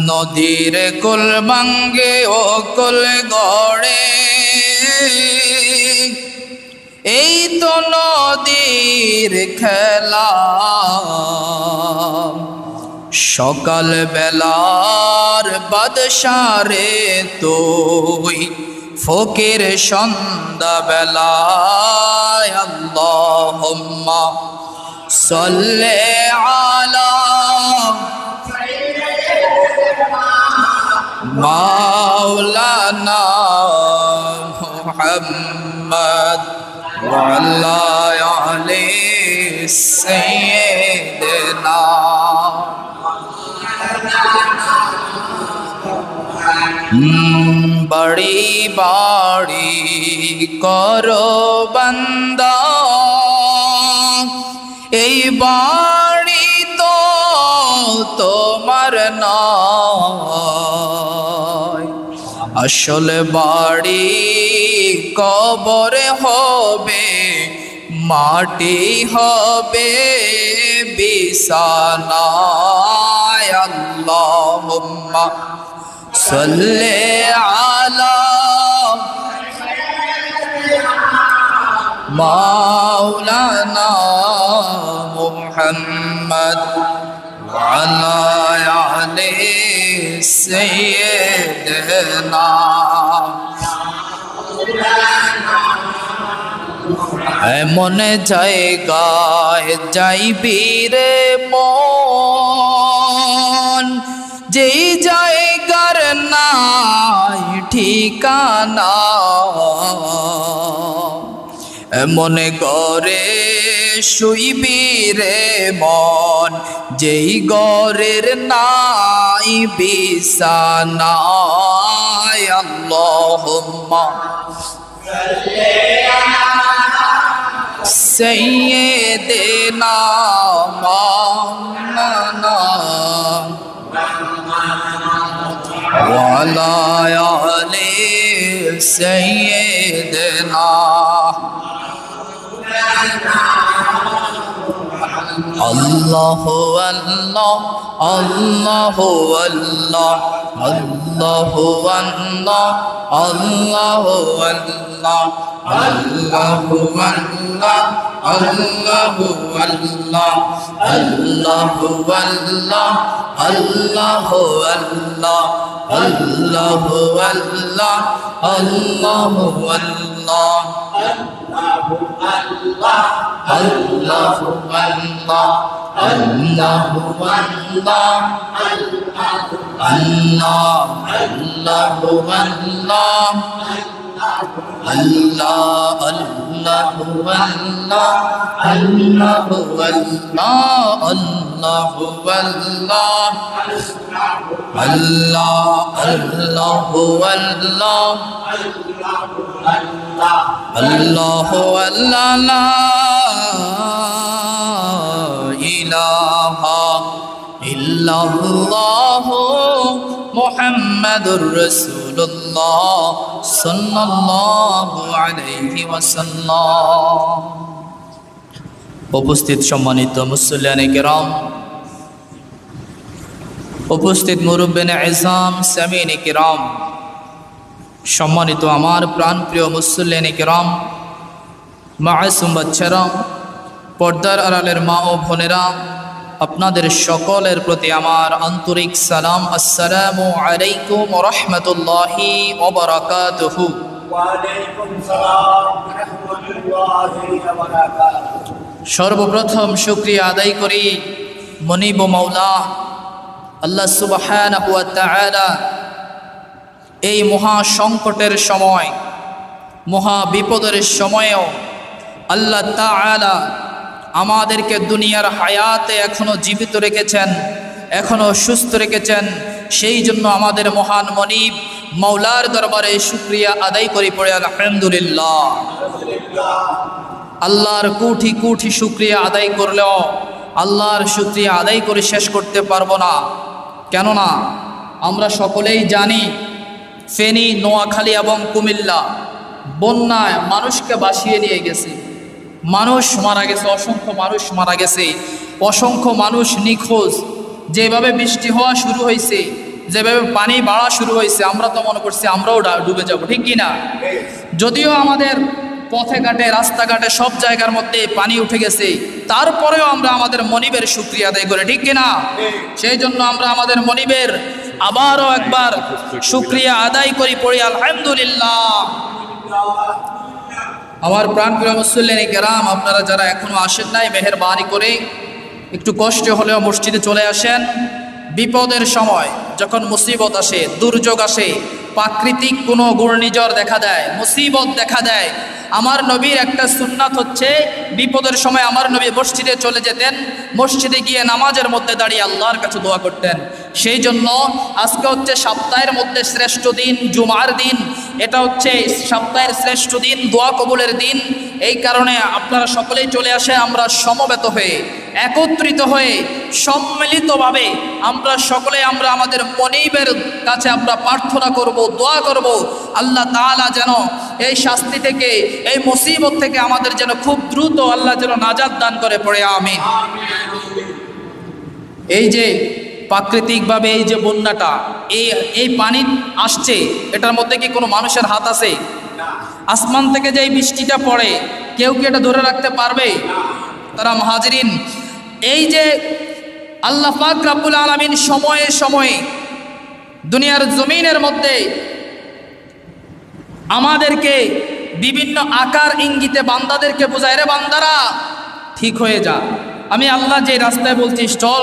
নদীর কুল ভাঙ্গে ও কুল গড়ে, এই তো নদীর খেলা। সকাল বেলার বাদশারে তুই, ফকির সন্ধ্যা বেলায়। আল্লাহুম্মা সাল্লি আলা মাওলানা মুহাম্মদ ওয়া আলা আলি সাইয়্যিদিনা। बड़ी बाड़ी करो बंदा, এই বাড়ি তো তোমার নয়। আসল বাড়ি কবরে হবে, মাটি হবে বিছানায়। আল্লাহুম্মা সাল্লি আলা মাওলানা মুহাম্মদ ওয়া আলা আলি সাইয়্যিদিনা। এমন জায়গায় যাইবি রে মন, যেই জায়গার নাই ঠিকানা। এমন ঘরে শুইবি রে মন, যেই ঘরের নাই বিছানা। আল্লাহুম্মা সাইয়্যিদিনা মাওলানা ওয়া আলা আলি সাইয়্যিদিনা। আল্লাহু আল্লাহ আল্লাহু আল্লাহ আল্লাহু আল্লাহ আল্লাহু আল্লাহ আল্লাহু আল্লাহ আল্লাহু আল্লাহ আল্লাহু আল্লাহ আল্লাহু আল্লাহ আল্লাহু আল্লাহ আল্লাহু আল্লাহ আল্লাহু আল্লাহ আল্লাহু আল্লাহ আল্লাহ আল্লাহু আল্লাহ আল্লাহ আল্লাহু আল্লাহ আল্লাহু আল্লাহ আল্লাহু আল্লাহ আল্লাহ আল্লাহু আল্লাহ আল্লাহু আল্লাহ লা ইলাহা ইল্লাল্লাহু মুহাম্মাদুর রাসূলুল্লাহ সাল্লাল্লাহু আলাইহি ওয়াসাল্লাম। উপস্থিত সম্মানিত মুসল্লিয়ানে কিরাম, উপস্থিত মুরব্বিনে ইজাম, সামিনে কিরাম, সম্মানিত আমার প্রাণপ্রিয় মুসল্লিয়ানে কিরাম, মাসুম বাচ্চারা, পর্দার আড়ালের মা ও বোনেরা, আপনাদের সকলের প্রতি আমার আন্তরিক সালাম। আসসালামু আলাইকুম ওয়া রাহমাতুল্লাহি ওয়া বারাকাতুহু। ওয়া আলাইকুম সালাম ওয়া রাহমাতুল্লাহি ওয়া বারাকাতুহু। সর্বপ্রথম শুকরিয়া আদায় করি মনিব মাওলা আল্লাহ সুবহানাহু ওয়া তাআলা, এই মহা সংকটের সময়, মহা বিপদের সময়েও আল্লাহ তাআলা আমাদেরকে দুনিয়ার হায়াতে এখনো জীবিত রেখেছেন, এখনো সুস্থ রেখেছেন। সেই জন্য আমাদের মহান মনিব মাওলার দরবারে শুকরিয়া আদায় করি পড়ে আলহামদুলিল্লাহ। আল্লাহর কোটি কোটি শুকরিয়া আদায় করলেও আল্লাহর শুকরিয়া আদায় করে শেষ করতে পারবো না। কেননা আমরা সকলেই জানি ফেনী, নোয়াখালী এবং কুমিল্লা বন্যায় মানুষকে ভাসিয়ে নিয়ে গেছে, মানুষ মারা গেছে, অসংখ্য মানুষ মারা গেছে, অসংখ্য মানুষ নিখোঁজ। যেভাবে বৃষ্টি হওয়া শুরু হয়েছে, যেভাবে পানি বাড়া শুরু হয়েছে, আমরা তো মনে করছি আমরাও ডুবে যাব, ঠিক কি না? যদিও আমাদের পথে ঘাটে রাস্তাঘাটে সব জায়গার মধ্যে পানি উঠে গেছে, তারপরেও আমরা আমাদের মনিবের শুকরিয়া আদায় করি, ঠিক কি না? সেই জন্য আমরা আমাদের মনিবের আবারও একবার শুকরিয়া আদায় করি, পড়ি আলহামদুলিল্লাহ। আমার প্রাণপ্রিয় মুসল্লিন কেরাম, আপনারা যারা এখনো আসেন নাই, মেহেরবানি করে একটু কষ্ট হলেও মসজিদে চলে আসেন। বিপদের সময় যখন মুসিবত আসে, দুর্যোগ আসে, প্রাকৃতিক কোনো ঘূর্ণিঝড় দেখা দেয়, মুসিবত দেখা দেয়, আমার নবীর একটা সুন্নাত হচ্ছে বিপদের সময় আমার নবী মসজিদে চলে যেতেন, মসজিদে গিয়ে নামাজের মধ্যে দাঁড়িয়ে আল্লাহর কাছে দোয়া করতেন। সেই জন্য আজকে হচ্ছে সপ্তাহের মধ্যে শ্রেষ্ঠ দিন, জুমার দিন। এটা হচ্ছে সপ্তাহের শ্রেষ্ঠ দিন, দোয়া কবুলের দিন। এই কারণে আপনারা সকলেই চলে আসে, আমরা সমবেত হয়ে, একত্রিত হয়ে, সম্মিলিতভাবে আমরা সকলে আমরা আমাদের মনিবের কাছে আমরা প্রার্থনা করব, দোয়া করব, আল্লাহ তাআলা যেন এই শাস্তি থেকে, এই মুসিবত থেকে আমাদের যেন খুব দ্রুত আল্লাহ যেন নাজাত দান করে, পড়ে আমিন। এই যে প্রাকৃতিকভাবে এই যে বন্যাটা, এই পানি আসছে, এটার মধ্যে কি কোনো মানুষের হাত আছে? আসমান থেকে যে এই বৃষ্টিটা পড়ে, কেউ কি এটা ধরে রাখতে পারবে? তারা মুহাজিরিন, এই যে আল্লাহ পাক রব্বুল আলামিন সময়ে সময়ে দুনিয়ার জমিনের মধ্যে আমাদেরকে বিভিন্ন আকার ইঙ্গিতে বান্দাদেরকে বোঝায়, রে বান্দারা ঠিক হয়ে যা, আমি আল্লাহ যে রাস্তায় বলছি চল,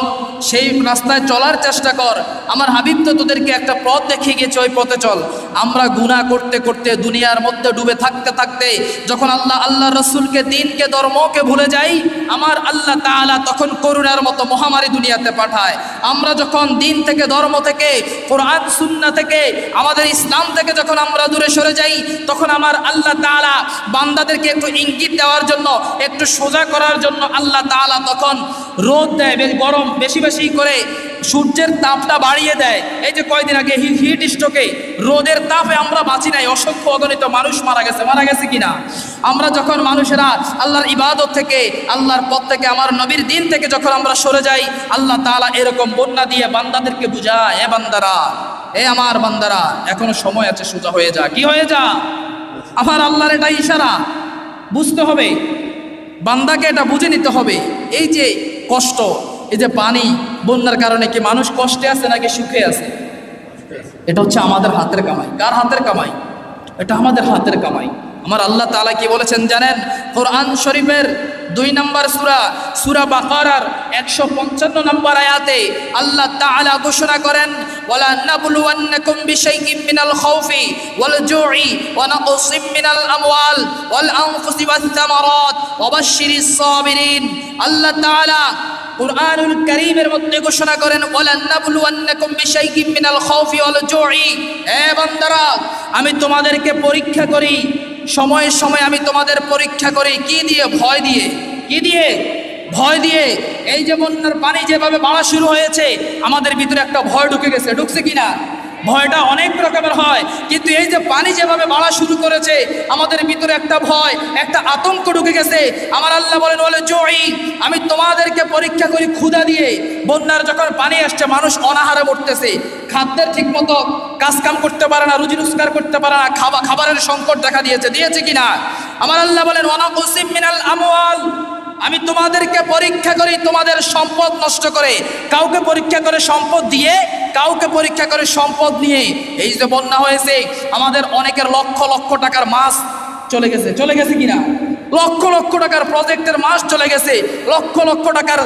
সেই রাস্তায় চলার চেষ্টা কর। আমার হাবিব তো তোদেরকে একটা পথ দেখিয়ে গেছে, ওই পথে চল। আমরা গুনাহ করতে করতে দুনিয়ার মধ্যে ডুবে থাকতে থাকতে যখন আল্লাহ রসুলকে, দিনকে, ধর্মকে ভুলে যাই, আমার আল্লাহ তাআলা তখন করুণার মতো মহামারী দুনিয়াতে পাঠায়। আমরা যখন দিন থেকে, ধর্ম থেকে, কোরআন সুন্নাহ থেকে, আমাদের ইসলাম থেকে যখন আমরা দূরে সরে যাই, তখন আমার আল্লাহ তাআলা বান্দাদেরকে একটু ইঙ্গিত দেওয়ার জন্য, একটু সোজা করার জন্য আল্লাহ তাআলা তখন রোদ দেয়, বেশ গরম, বেশি বেশি করে সূর্যের তাপটা বাড়িয়ে দেয়। এই যে কয়দিন আগে হিট স্ট্রোকে রোদের তাপে আমরা বাঁচি নাই, অসংখ্য অগণিত মানুষ মারা গেছে কিনা? আমরা যখন মানুষেরা আল্লাহর ইবাদত থেকে, আল্লাহর পথ থেকে, আমার নবীর দিন থেকে যখন আমরা সরে যাই, আল্লাহ তাআলা এরকম বন্যা দিয়ে বান্দাদেরকে বুঝায়, এ বান্দারা, এ আমার বান্দারা, এখনো সময় আছে, সোজা হয়ে যা। কি হয়ে যা? আমার আল্লাহর এটা ইশারা, বুঝতে হবে, বান্দাকে এটা বুঝে নিতে হবে। এই যে কষ্ট, এই যে পানি, বন্যার কারণে কি মানুষ কষ্টে আছে নাকি সুখে আছে? এটা হচ্ছে আমাদের হাতের কামাই। কার হাতের কামাই? এটা আমাদের হাতের কামাই। আমার আল্লাহ তাআলা কি বলেছেন জানেন? কোরআন শরীফের 2 নম্বর সূরা বাকারার 155 নম্বর আয়াতে আল্লাহ তাআলা ঘোষণা করেন, ওয়ালা নাবলুওয়ান্নাকুম বিশাইইম মিনাল খাউফি ওয়াল জুই ওয়া নাকসিম মিনাল আমওয়াল ওয়াল আনফুসি ওয়াস সামারাত ওয়া বাশশিরিস সাবিরিন। আল্লাহ তাআলা কুরআনুল কারীমের মধ্যে ঘোষণা করেন, ওয়ালা নাবলুওয়ান্নাকুম বিশাইইম মিনাল খাউফি ওয়াল জুই, হে বান্দারা, আমি তোমাদেরকে পরীক্ষা করি, সময়ে সময়ে আমি তোমাদের পরীক্ষা করি। কি দিয়ে? ভয় দিয়ে। কি দিয়ে? ভয় দিয়ে। এই যে বন্যার পানি যেভাবে বাড়া শুরু হয়েছে, আমাদের ভিতরে একটা ভয় ঢুকে গেছে, ঢুকছে কিনা? ভয়টা অনেক রকমের হয়, কিন্তু এই যে পানি যেভাবে বাড়া শুরু করেছে, আমাদের ভিতরে একটা ভয়, একটা আতঙ্ক ঢুকে গেছে। আমার আল্লাহ বলেন, বলে জয়ী, আমি তোমাদেরকে পরীক্ষা করি ক্ষুধা দিয়ে। বন্যার যখন পানি আসছে, মানুষ অনাহারে মরতেছে, খাদ্যের ঠিক মতো কাজকাম করতে পারে না, রুজি রোজগার করতে পারে না, খাবারের সংকট দেখা দিয়েছে কিনা? আমার আল্লাহ বলেন, ওয়ানাকুসিম মিনাল আমওয়াল, আমি তোমাদেরকে পরীক্ষা করি তোমাদের সম্পদ নষ্ট করে। কাউকে পরীক্ষা করে সম্পদ দিয়ে, কাউকে পরীক্ষা করে সম্পদ নিয়ে। এই যে বন্যা হয়েছে, আমাদের অনেকের লক্ষ লক্ষ টাকার মাছ চলে গেছে কিনা? লক্ষ লক্ষ টাকার প্রজেক্টের মাছ চলে গেছে, লক্ষ লক্ষ টাকার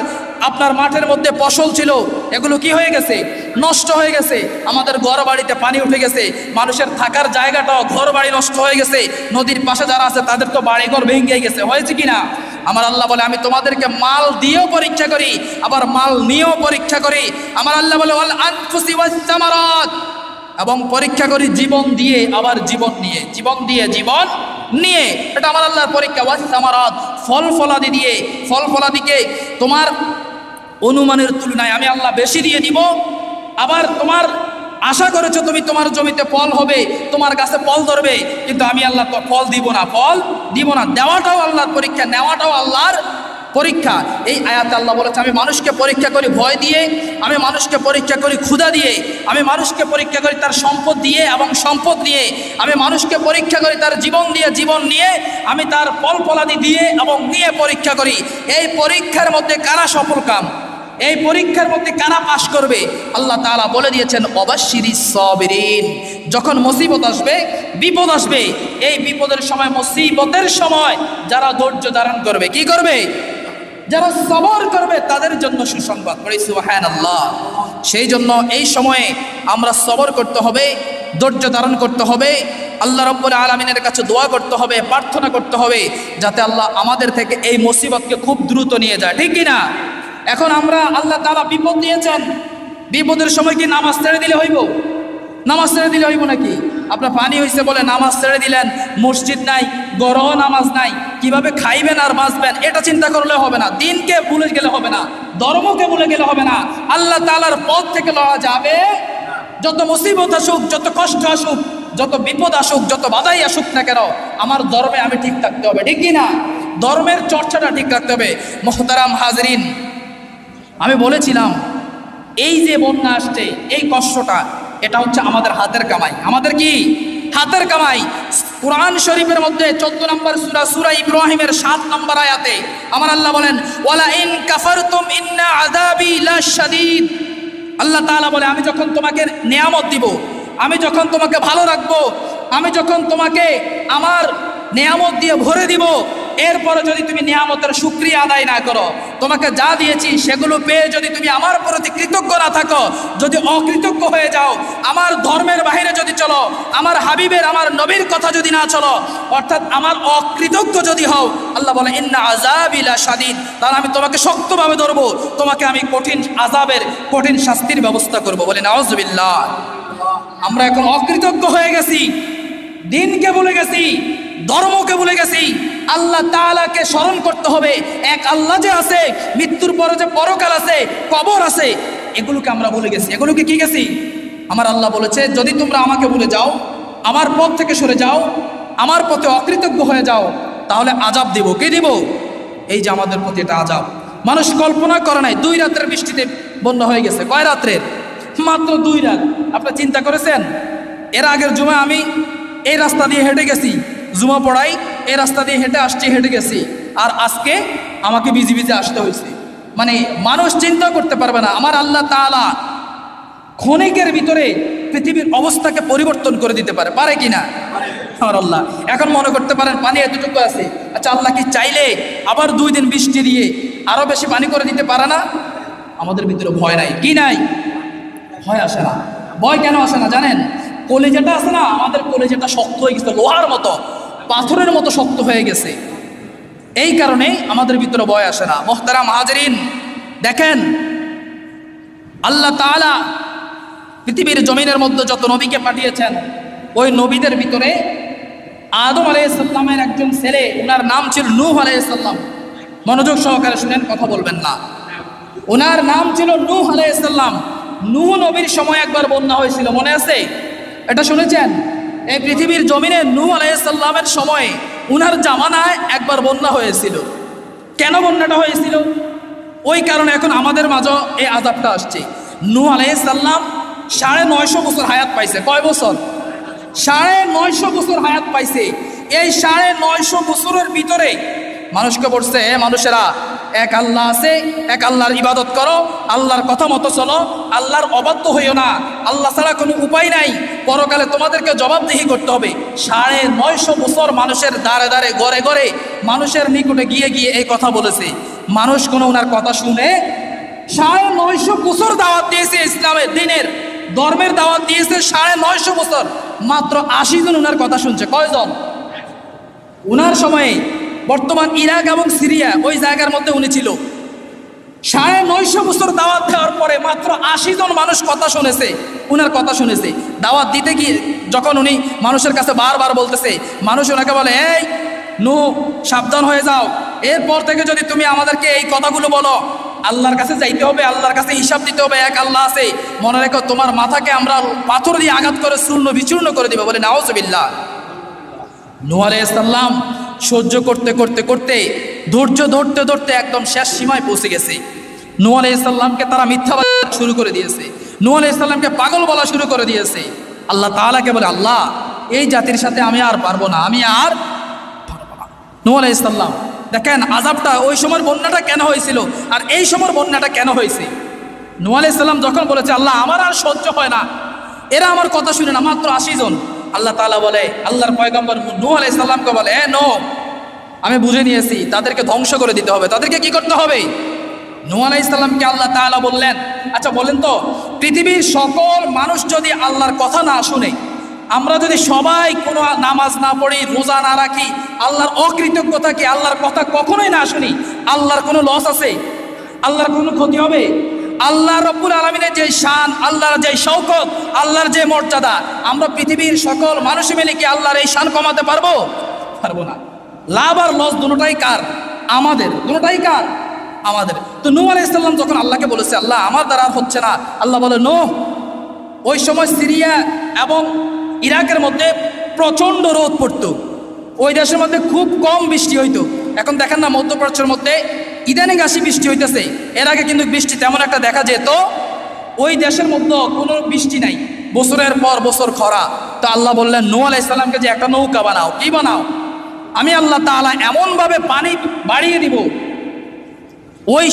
আপনার মাঠের মধ্যে ফসল ছিল, এগুলো কি হয়ে গেছে? নষ্ট হয়ে গেছে। আমাদের ঘর বাড়িতে পানি উঠে গেছে, মানুষের থাকার জায়গাটাও, ঘর বাড়ি নষ্ট হয়ে গেছে। নদীর পাশে যারা আছে তাদের তো বাড়িঘর ভেঙে গেছে, হয়েছে কিনা? আমার আল্লাহ বলে, আমি তোমাদেরকে মাল দিয়েও পরীক্ষা করি, আবার মাল নিয়েও পরীক্ষা করি। আমার আল্লাহ বলে, ওয়াল আনফুসি ওয়াস সামারাত, এবং পরীক্ষা করি জীবন দিয়ে, আবার জীবন নিয়ে, জীবন দিয়ে, জীবন নিয়ে। এটা আমার আল্লাহর পরীক্ষা। ওয়াস সামারাত, ফল ফলাদি দিয়ে। ফল ফলাদিকে তোমার অনুমানের তুলনায় আমি আল্লাহ বেশি দিয়ে দিব। আবার তোমার আশা করেছো তুমি তোমার জমিতে ফল হবে, তোমার গাছে ফল ধরবে, কিন্তু আমি আল্লাহ তো ফল দিব না, ফল দিব না। দেওয়াটাও আল্লাহর পরীক্ষা, নেওয়াটাও আল্লাহর পরীক্ষা। এই আয়াতে আল্লাহ বলেছে আমি মানুষকে পরীক্ষা করি ভয় দিয়ে, আমি মানুষকে পরীক্ষা করি ক্ষুধা দিয়ে, আমি মানুষকে পরীক্ষা করি তার সম্পদ দিয়ে এবং সম্পদ নিয়ে, আমি মানুষকে পরীক্ষা করি তার জীবন দিয়ে জীবন নিয়ে, আমি তার ফলফলাদি দিয়ে এবং নিয়ে পরীক্ষা করি। এই পরীক্ষার মধ্যে কারা সফল কাম, এই পরীক্ষার মধ্যে কারা পাশ করবে, আল্লাহ তাআলা বলে দিয়েছেন অবাশশিরিস সাবিরিন। যখন মুসিবত আসবে, বিপদ আসবে, এই বিপদের সময়, মুসিবতের সময় যারা ধৈর্য ধারণ করবে, কি করবে, যারা সবর করবে, তাদের জন্য সুসংবাদ। পড়ি সুবহানাল্লাহ। সেই জন্য এই সময়ে আমরা সবর করতে হবে, ধৈর্য ধারণ করতে হবে, আল্লাহ রাব্বুল আলামিনের কাছে দোয়া করতে হবে, প্রার্থনা করতে হবে যাতে আল্লাহ আমাদের থেকে এই মুসিবতকে খুব দ্রুত নিয়ে যায়, ঠিক কি না? এখন আমরা আল্লাহ তাআলা বিপদ দিয়েছেন, বিপদের সময় কি নামাজ ছেড়ে দিলে হইব? নামাজ ছেড়ে দিলে হইব নাকি? আপনার পানি হয়েছে বলে নামাজ ছেড়ে দিলেন, মসজিদ নাই, গড়ও নামাজ নাই, কিভাবে খাইবেন আর বাঁচবেন এটা চিন্তা করলে হবে না, দিনকে ভুলে গেলে হবে না, ধর্মকে ভুলে গেলে হবে না, আল্লাহ তাআলার পথ থেকে লড়া যাবে। যত মুসিবত আসুক, যত কষ্ট আসুক, যত বিপদ আসুক, যত বাধাই আসুক না কেন, আমার ধর্মে আমি ঠিক থাকতে হবে, ঠিক কি না? ধর্মের চর্চাটা ঠিক রাখতে হবে। মুহতারাম হাজরিন, আমি বলেছিলাম এই যে বন্যা আসছে, এই কষ্টটা, এটা হচ্ছে আমাদের হাতের কামাই। আমাদের কি হাতের কামাই। কুরআন শরীফের মধ্যে 14 নম্বর সূরা, সূরা ইব্রাহিমের 7 নম্বর আয়াতে আমার আল্লাহ বলেন ওয়ালা ইন কাফারতুম ইন্না আযাবি লাশাদীদ। আল্লাহ তাআলা বলে আমি যখন তোমাকে নিয়ামত দিব, আমি যখন তোমাকে ভালো রাখবো, আমি যখন তোমাকে আমার নিয়ামত দিয়ে ভরে দিব, এরপরে যদি তুমি নিয়ামতের শুকরিয়া আদায় না করো, তোমাকে যা দিয়েছি সেগুলো পেয়ে যদি তুমি আমার প্রতি কৃতজ্ঞ না থাকো, যদি অকৃতজ্ঞ হয়ে যাও, আমার ধর্মের বাইরে যদি চলো, আমার হাবিবের, আমার নবীর কথা যদি না চলো, অর্থাৎ আমার অকৃতজ্ঞ যদি হও, আল্লাহ বলে ইন্না আযাবি লাশাদীদ, তাহলে আমি তোমাকে শক্তভাবে ধরবো, তোমাকে আমি কঠিন আযাবের, কঠিন শাস্তির ব্যবস্থা করব। বলে নাউযুবিল্লাহ। আমরা এখন অকৃতজ্ঞ হয়ে গেছি, দিনকে ভুলে গেছি, ধর্মকে ভুলে গেছি। আল্লাহ তাআলাকে স্মরণ করতে হবে, এক আল্লাহ যে আছে, মৃত্যুর পরে যে পরকাল আছে, কবর আছে, এগুলোকে আমরা ভুলে গেছি। এগুলোকে কি গেছি? আমার আল্লাহ বলেছে যদি তোমরা আমাকে ভুলে যাও, আমার পথ থেকে সরে যাও, আমার পথে অকৃতজ্ঞ হয়ে যাও, তাহলে আযাব দিব। কি দিব? এই যে আমাদের প্রতি এটা আযাব। মানুষ কল্পনা করে নাই 2 রাতের বৃষ্টিতে বন্যা হয়ে গেছে। কয় রাত্রের? মাত্র 2 রাত। আপনারা চিন্তা করেছেন? এর আগের জুমা আমি এই রাস্তা দিয়ে হেঁটে গেছি, জুমা পড়াই, এই রাস্তা দিয়ে হেঁটে আসছি, হেঁটে গেছি, আর আজকে আমাকে ভিজে ভিজে আসতে হয়েছে। মানে মানুষ চিন্তা করতে পারবে না আমার আল্লাহ তাআলা ক্ষণিকের ভিতরে পৃথিবীর অবস্থাকে পরিবর্তন করে দিতে পারে, পারে কিনা? আমার আল্লাহ। এখন মনে করতে পারেন পানি এতটুকু আছে, আচ্ছা আল্লাহ কি চাইলে আবার 2 দিন বৃষ্টি দিয়ে আরো বেশি পানি করে দিতে পারে না? আমাদের ভিতরে ভয় নাই, কি নাই? ভয় আসে না। ভয় কেন আসে না জানেন? কলেজাটা আছে না, আমাদের কলেজাটা শক্ত হয়ে গেছে, লোহার মতো, পাথরের মতো শক্ত হয়ে গেছে। এই কারণেই আমাদের ভিতরে ভয় আসে না। মুহতারাম হাজরিন, দেখেন আল্লাহ তাআলা পৃথিবীর জমিনের মধ্যে যত নবীকে পাঠিয়েছেন, ওই নবীদের ভিতরে আদম আলাইহিস সালামের একজন ছেলে, ওনার নাম ছিল নূহ আলাইহিস সালাম। মনোযোগ সহকারে শুনেন, কথা বলবেন না। ওনার নাম ছিল নূহ আলাইহিস সালাম। নূহ নবীর সময় একবার বন্যা হয়েছিল, মনে আছে? এটা শুনেছেন? এই পৃথিবীর জমিনে নূহ আলাইহিস সালামের সময়ে, উনার জামানায় একবার বন্যা হয়েছিল। কেন বন্যাটা হয়েছিল? ওই কারণে এখন আমাদের মাঝে এই আযাবটা আসছে। নূহ আলাইহিস সালাম 950 বছর হায়াত পাইছে। কয় বছর? 950 বছর হায়াত পাইছে। এই 950 বছরের ভিতরে মানুষকে বলছে, মানুষেরা এক আল্লাহ আছে, এক আল্লাহর ইবাদত করো, আল্লাহর কথা মতো চলো, আল্লাহর অবাধ্য হইও না, আল্লাহ ছাড়া কোনো উপায় নাই, পরকালে তোমাদেরকে জবাবদিহি করতে হবে। 950 বছর মানুষের দ্বারে দ্বারে, ঘরে ঘরে, মানুষের নিকটে গিয়ে গিয়ে এই কথা বলেছে। মানুষ কোনো ওনার কথা শুনে? 950 বছর দাওয়াত দিয়েছে, ইসলামের দিনের ধর্মের দাওয়াত দিয়েছে 950 বছর, মাত্র 80 জন ওনার কথা শুনছে। কয়জন? ওনার সময়ে বর্তমান ইরাক এবং সিরিয়া ওই জায়গার মধ্যে উনি ছিল। 950 বছর দাওয়াত দেওয়ার পরে মাত্র 80 জন মানুষ কথা শুনেছে, উনার কথা শুনেছে। দাওয়াত দিতে গিয়ে যখন উনি মানুষের কাছে বারবার বলতেছে, মানুষ ওনাকে বলে এই নূহ সাবধান হয়ে যাও, এরপর থেকে যদি তুমি আমাদেরকে এই কথাগুলো বলো, আল্লাহর কাছে যাইতে হবে, আল্লাহর কাছে হিসাব দিতে হবে, এক আল্লাহ আছে, মনে রেখো তোমার মাথাকে আমরা পাথর দিয়ে আঘাত করে চূর্ণ বিচূর্ণ করে দিব। বলে নাউযুবিল্লাহ। নূহ আলাইহিস সালাম সহ্য করতে করতে করতে ধৈর্য ধরতে ধরতে একদম শেষ সীমায় পৌঁছে গেছে। নূহ আলাইহিস সালামকে তারা মিথ্যা বলা শুরু করে দিয়েছে, নূহ আলাইহিস সালামকে পাগল বলা শুরু করে দিয়েছে। আল্লাহ তাআলাকে বলে, আল্লাহ এই জাতির সাথে আমি আর পারবো না, আমি আর পারবো না। নূহ আলাইহিস সালাম দেখেন আযাবটা ওই সময়ের বন্যাটা কেন হয়েছিল আর এই সময়ের বন্যাটা কেন হয়েছে। নূহ আলাইহিস সালাম যখন বলেছে আল্লাহ আমার আর সহ্য হয় না, এরা আমার কথা শুনে না, মাত্র 80 জন। আল্লাহ তাআলা বলে, আল্লাহর পয়গম্বর নূহ আলাইহিস সালামকে বলে, নূহ আমি বুঝে নিয়েছি, তাদেরকে ধ্বংস করে দিতে হবে। তাদেরকে কি করতে হবে? নূহ আলাইহিস সালামকে আল্লাহ তাআলা বললেন, আচ্ছা বলেন তো, পৃথিবীর সকল মানুষ যদি আল্লাহর কথা না শুনে, আমরা যদি সবাই কোনো নামাজ না পড়ি, রোজা না রাখি, আল্লাহর অকৃতজ্ঞ থাকি, আল্লাহর কথা কখনোই না শুনি, আল্লাহর কোনো লস আছে? আল্লাহর কোনো ক্ষতি হবে? আল্লাহ রব্বুল আলামিনের যে শান, আল্লাহর যে শওকত, আল্লাহর যে মর্যাদা, আমরা পৃথিবীর সকল মানুষ মিলে কি আল্লাহর এই শান কমাতে পারবো? পারবো না। লাভ আর লস দুটোটাই কার? আমাদের। দুটোটাই কার? আমাদের। তো নূহ আলাইহিস সালাম যখন আল্লাহকে বলেছে, আল্লাহ আমার দ্বারা হচ্ছে না, আল্লাহ বলে, নূহ ওই সময় সিরিয়া এবং ইরাকের মধ্যে প্রচণ্ড রোদ পড়তো, ওই দেশের মধ্যে খুব কম বৃষ্টি হইতো। এখন দেখেন না মধ্যপ্রাচ্যের মধ্যে ইদানিং আসি বৃষ্টি হইতেছে, এর আগে কিন্তু বৃষ্টি তেমন একটা দেখা যেত। ওই দেশের মধ্যে কোনো বৃষ্টি নাই, বছরের পর বছর খরা। তো আল্লাহ বললেন নূহ আলাইহিস সালামকে যে একটা নৌকা বানাও। কি বানাও? আমি আল্লাহ তাআলা এমনভাবে পানি বাড়িয়ে দিব, ওই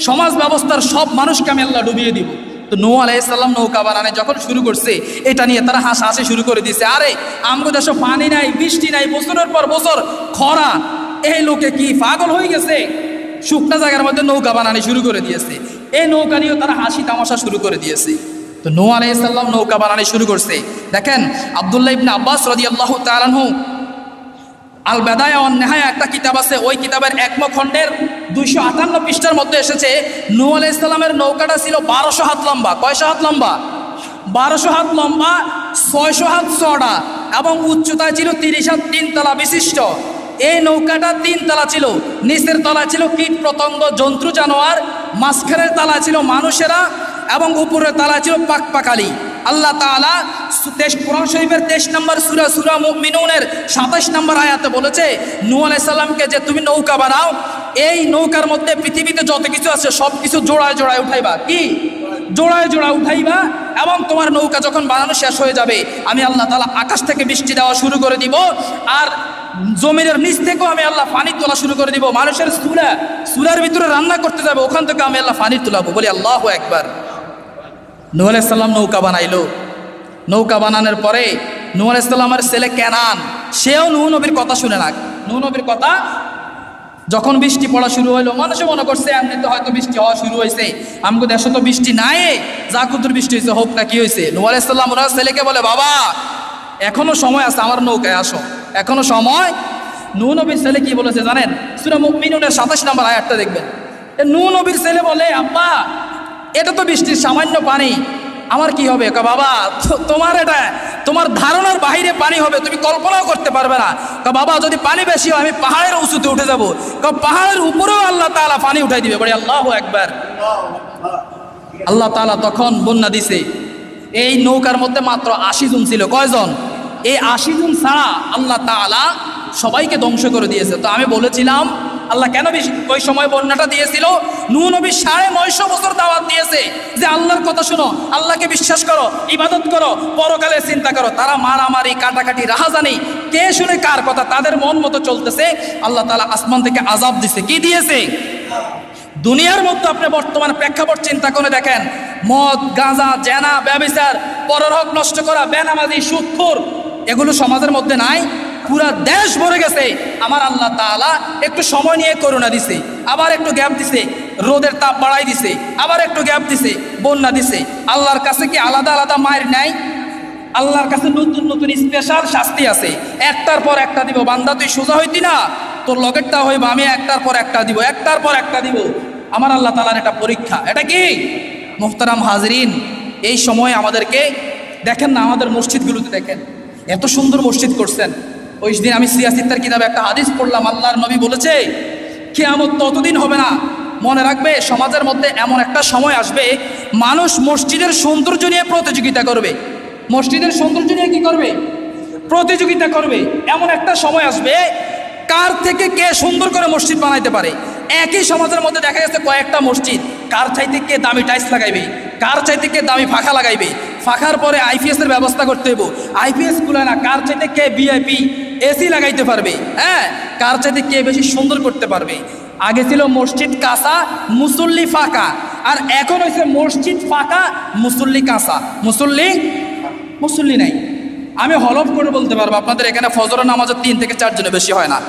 সমাজ ব্যবস্থার সব মানুষকে আমি আল্লাহ ডুবিয়ে দিব। তো নূহ আলাইহিস সালাম নৌকা বানানো যখন শুরু করছে, এটা নিয়ে তারা হাসাহাসি শুরু করে দিয়েছে, আরে আমগো দেশে পানি নাই, বৃষ্টি নাই, বছরের পর বছর খরা, এই লোকে কি পাগল হয়ে গেছে? শুকনা জায়গার মধ্যে নৌকা বানানো শুরু করে দিয়েছে। এই নৌকা নিয়েও তারা হাসি তামাশা শুরু করে দিয়েছে। তো নূহ আলাইহিস সালাম নৌকা বানানো শুরু করছে। দেখেন আব্দুল্লাহ ইবনে আব্বাস রাদিয়াল্লাহু তাআলা আনহু আল বাদায়া ওয়ান নেহায়া একটা কিতাব আছে, ওই কিতাবের 1 খণ্ডের 258 পৃষ্ঠার মধ্যে এসেছে, নূহ আলাইহিস সালামের নৌকাটা ছিল 1200 হাত লম্বা। কয়শো হাত লম্বা? 1200 হাত লম্বা, 600 হাত চওড়া এবং উচ্চতায় ছিল 30 হাত, 3 তলা বিশিষ্ট। এই নৌকাটা 3 তলা ছিল, নিচের তলা ছিল কীট পতঙ্গ জন্তু জানোয়ার, মাঝখানের তলা ছিল মানুষেরা এবং উপরের তলা ছিল পাকপাকালি। আল্লাহ তাআলা কোরআন শরীফের 23 নম্বর সূরা মুমিনুনের 27 নম্বর আয়াতে বলেছে নূহ আলাইহিস সালামকে যে তুমি নৌকা বানাও, এই নৌকার মধ্যে পৃথিবীতে যত কিছু আছে সব কিছু জোড়ায় জোড়ায় উঠাইবা। কি? জোড়ায় জোড়ায় উঠাইবা, এবং তোমার নৌকা যখন বানানো শেষ হয়ে যাবে, আমি আল্লাহ তাআলা আকাশ থেকে বৃষ্টি দেওয়া শুরু করে দিব, আর জমিনের নিচ থেকেও আমি আল্লাহ পানি তোলা শুরু করে দিব। মানুষের চুলার ভিতরে রান্না করতে যাবে, ওখান থেকে আমি আল্লাহ পানি তোলাবো। বলি আল্লাহু আকবার। নূহ আলাইহিস সালাম নৌকা বানাইলো। নৌকা বানানোর পরে নূহ আলাইহিস সালামের ছেলে কেনান, সেও নূহ নবীর কথা শুনে না। নূহ নবীর কথা যখন বৃষ্টি পড়া শুরু হইলো, মানুষে মনে করছে এমনিতে হয়তো বৃষ্টি হওয়া শুরু হয়েছে, আমগো দেশে তো বৃষ্টি নাই, যা কুতুর বৃষ্টি হয়েছে হোক না, কি হয়েছে? নূহ আলাইহিস সালাম ওনার ছেলেকে বলে, বাবা এখনো সময় আছে, আমার নৌকায় আসো, এখনো সময়। নূহ নবীর ছেলে কি বলেছে জানেন? সূরা মুমিনুনের 27 নম্বর আয়াতটা দেখবেন। নূহ নবীর ছেলে বলে, আব্বা এটা তো বৃষ্টির সামান্য পানি, আমার কি হবে? বাবা তোমার এটা তোমার ধারণার বাহিরে পানি হবে, তুমি কল্পনাও করতে পারবে না। বাবা যদি পানি বেশি হয় আমি পাহাড়ের উঁচুতে উঠে যাবো। পাহাড়ের উপরেও আল্লাহ তাআলা পানি উঠাই দিবে। বলে আল্লাহু আকবার। আল্লাহ তাআলা তখন বন্যা দিছে। এই নৌকার মধ্যে মাত্র 80 জন ছিল। কয়জন? এই 80 জন ছাড়া আল্লাহ তাআলা সবাইকে ধ্বংস করে দিয়েছে। তো আমি বলেছিলাম আল্লাহ কেন ওই সময় বন্যাটা দিয়েছিল? নূহ নবী 950 বছর দাওয়াত দিয়েছে যে আল্লাহর কথা শোনো, আল্লাহকে বিশ্বাস করো, ইবাদত করো, পরকালে চিন্তা করো। তারা মারামারি, কাটাকাটি, রাহাজানি, কে শুনে কার কথা, তাদের মন মতো চলতেছে। আল্লাহ তাআলা আসমান থেকে আযাব দিছে। কি দিয়েছে? দুনিয়ার মধ্যে আপনি বর্তমান প্রেক্ষাপট চিন্তা করে দেখেন, মদ, গাঁজা, জেনা, ব্যভিচার, পরের হক নষ্ট করা, বেনামাজি, সুদখোর, এগুলো সমাজের মধ্যে নাই? পুরা দেশ ভরে গেছে। আমার আল্লাহ তাআলা একটু সময় নিয়ে করুণা দিছে, আবার একটু গ্যাপ দিছে, রোদের তাপ বাড়াই দিছে, আবার একটু গ্যাপ দিছে, বন্যা দিছে। আল্লাহর কাছে কি আলাদা আলাদা মায়ের নাই? আল্লাহর কাছে নতুন নতুন স্পেশাল শাস্তি আছে, একটার পর একটা দিব। বান্দা তুই সোজা হইতি না, তোর লগেরটা হইব, আমি একটার পর একটা দিব, একটার পর একটা দিব। আমার আল্লাহ তাআলার এটা পরীক্ষা। এটা কি মুহতারাম হাজরিন? এই সময় আমাদেরকে দেখেন না, আমাদের মসজিদগুলোতে দেখেন এত সুন্দর মসজিদ করছেন। ওই দিন আমি সিয়াসিত্তার কিতাবে একটা হাদিস পড়লাম, আল্লাহর নবী বলেছে কিয়ামত ততদিন হবে না, মনে রাখবে সমাজের মধ্যে এমন একটা সময় আসবে মানুষ মসজিদের সৌন্দর্য নিয়ে প্রতিযোগিতা করবে। মসজিদের সৌন্দর্য নিয়ে কি করবে? প্রতিযোগিতা করবে। এমন একটা সময় আসবে কার থেকে কে সুন্দর করে মসজিদ বানাইতে পারে। একই সমাজের মধ্যে দেখা গেছে কয়েকটা মসজিদ, কার চাইতে কে দামি টাইলস লাগাইবে, কার চাইতে কে দামি ফাঁকা লাগাইবে, ফাঁকার পরে আইপিএস এর ব্যবস্থা করতে হইব, আইপিএস গুলো না, কার চাইতে কে ভিআইপি এসি লাগাইতে পারবে, হ্যাঁ, কার চাইতে কে বেশি সুন্দর করতে পারবে। আগে ছিল মসজিদ কাঁচা মুসল্লি ফাঁকা, আর এখন হয়েছে মসজিদ ফাঁকা মুসল্লি কাঁচা, মুসল্লি নাই। আমি হলফ করে বলতে পারবো আপনাদের এখানে ফজরের নামাজের 3 থেকে 4 জনের বেশি হয় না।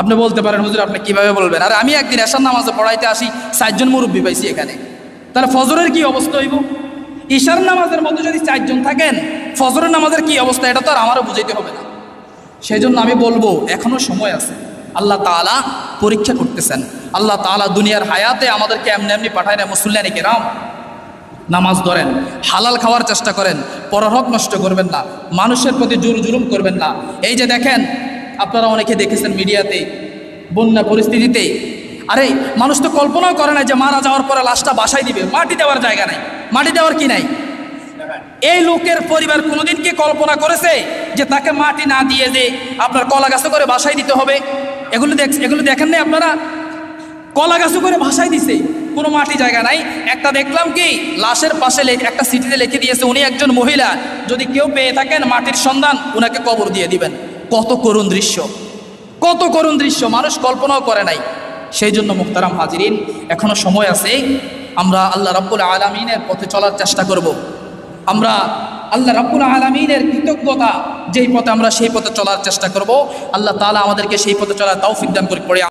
আপনি বলতে পারেন হুজুর আপনি কিভাবে বলবেন, আর আমি একদিন এশার নামাজে পড়াইতে আসি 4 জন মুরব্বী পাইছি এখানে, তাহলে ফজরের কি অবস্থা হইব? ঈশার নামাজের মধ্যে যদি 4 জন থাকেন, ফজরের নামাজের কি অবস্থা এটা তো আর আমারও বুঝাইতে হবে না। সেই জন্য আমি বলবো এখনো সময় আছে, আল্লাহ তাআলা পরীক্ষা করতেছেন। আল্লাহ তাআলা দুনিয়ার হায়াতে আমাদেরকে এমনি এমনি পাঠায় না। মুসল্লিয়ানে কেরাম, নামাজ ধরেন, হালাল খাওয়ার চেষ্টা করেন, পরের হক নষ্ট করবেন না, মানুষের প্রতি জোর জুলুম করবেন না। এই যে দেখেন, আপনারা অনেকে দেখেছেন মিডিয়াতে বন্যা পরিস্থিতিতে, আরে মানুষ তো কল্পনাও করে না যে মারা যাওয়ার পরে লাশটা বাসায় দিবে, মাটি দেওয়ার জায়গা নাই, মাটি দেওয়ার কি নাই। এই লোকের পরিবার কোনোদিন কি কল্পনা করেছে যে তাকে মাটি না দিয়ে যে আপনার কলা গাছে করে বাসায় দিতে হবে? এগুলো দেখেন নাই আপনারা? কলা গাছে করে বাসায় দিছে, কোনো মাটি জায়গা নাই। একটা দেখলাম কি লাশের পাশে একটা চিঠিতে লিখে দিয়েছে উনি একজন মহিলা, যদি কেউ পেয়ে থাকেন মাটির সন্ধান উনাকে কবর দিয়ে দিবেন। কত করুণ দৃশ্য, কত করুণ দৃশ্য, মানুষ কল্পনাও করে নাই। সেই জন্য মুহতারাম হাজিরিন, এখনো সময় আছে, আমরা আল্লাহ রাব্বুল আলামিনের পথে চলার চেষ্টা করব। আমরা আল্লাহ রাব্বুল আলামিনের কৃতজ্ঞতা যেই পথে, আমরা সেই পথে চলার চেষ্টা করব। আল্লাহ তাআলা আমাদেরকে সেই পথে চলার তৌফিক দান করে।